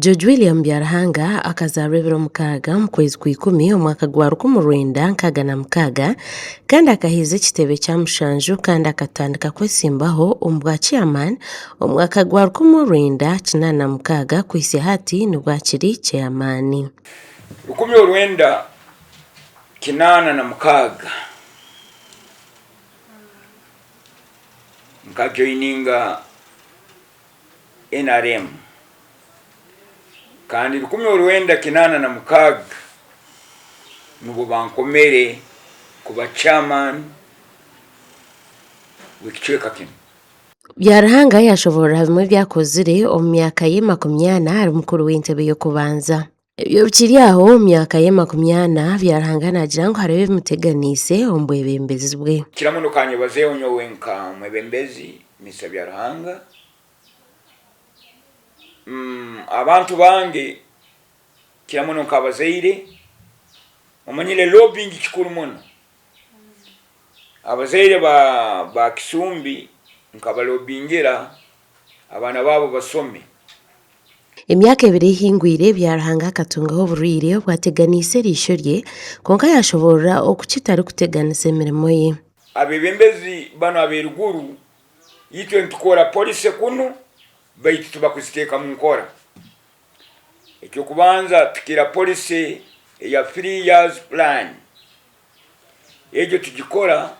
George William Byarahanga akazarwa mukaaga mu kwezi kwa 10 omwaka gwa 1996 kandi akahiza ekitebe kya mushanju kandi akatandika kwesimbaho omu bwa chairman omwaka gwa 1986 kwisi hati nibwo akiri chairman. 1986 nkajoininga NRM kandi 1986 nubo bankomere kuba chairman w'ekicweka kino. Byarahanga yashobora bimwe byakozire omu myaka ye 80 ari mukuru w'entebe y'okubanza. Ebyo bikiri aho omu myaka ye 80 Byarahanga nagira ngo harebe bimuteganise omu bwebembezi bwe. Kiramuno kanyebazeho nyowe nka mwebembezi Mr. Byarahanga. Abantu bange kiramuno nkabazaire omanyire lobbying kikuru muno. Abazaire ba Kisumbi nkabalobingira abana babo basome. Emyaka ebiri hingwire Byarahanga akatungaho oburwire bwateganise risho rye konka yashobora okukitari kuteganisa emirimo ye. Abebembezi bano aberuguru yitwe ntukora police kuno baitu tubakuziteeka mu nkora. Ekyo kubanza tukira police ya 3 years plan. Ejo tugikora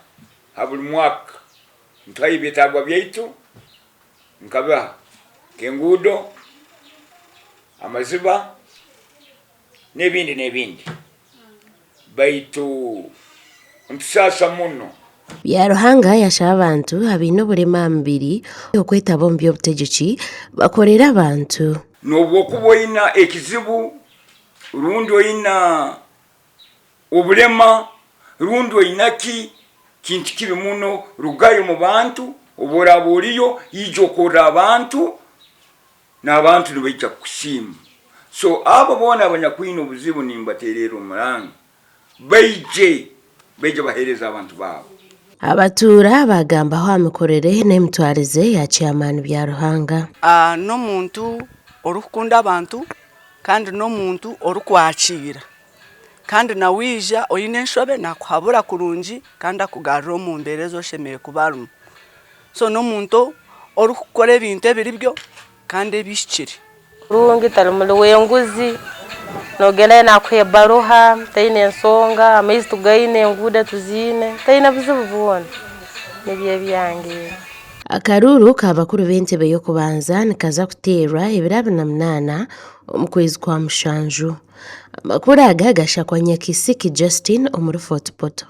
habuli mwaka ntwaye bitagwa byaitu nkaba kengudo amaziba nebindi baitu ntusasa muno. Byarahanga yashaba abantu abino burema mbiri okwetaba mu by'obutegeki bakorera abantu. Nobwo kuboina ekizibu rundi oina obulema rundi oinaki kintu kibi muno rugayo mu bantu obora boliyo ijo okora abantu n'abantu nibaija kushima. So abo bona abanyakwino obuzibu nimbaterera omuranga baije bahereza abantu babo. Abatura bagambaho amikorere n'emitwarize ya chairman Byarahanga. N'omuntu orukunda abantu kandi n'omuntu orukwakira kandi nawija oyine enshobe nakuhabura kurungi kandi akugarura omu mbeera ezoshemereire kubarumu. So n'omuntu orukukora ebintu ebiri byo kandi ebishikire. Rungi tali muri wenguzi nogenda nakwebaruha taine ensonga amaizi tugaine enguda tuzine taine buzibu bwona nebye byange. Akaruru k'abakuru b'entebe y'okubanza nikaza kuteerwa 28 omu kwezi kwa mushanju. Amakuru aga gashakwa Nyakisiki Justin omuri Fort Portal.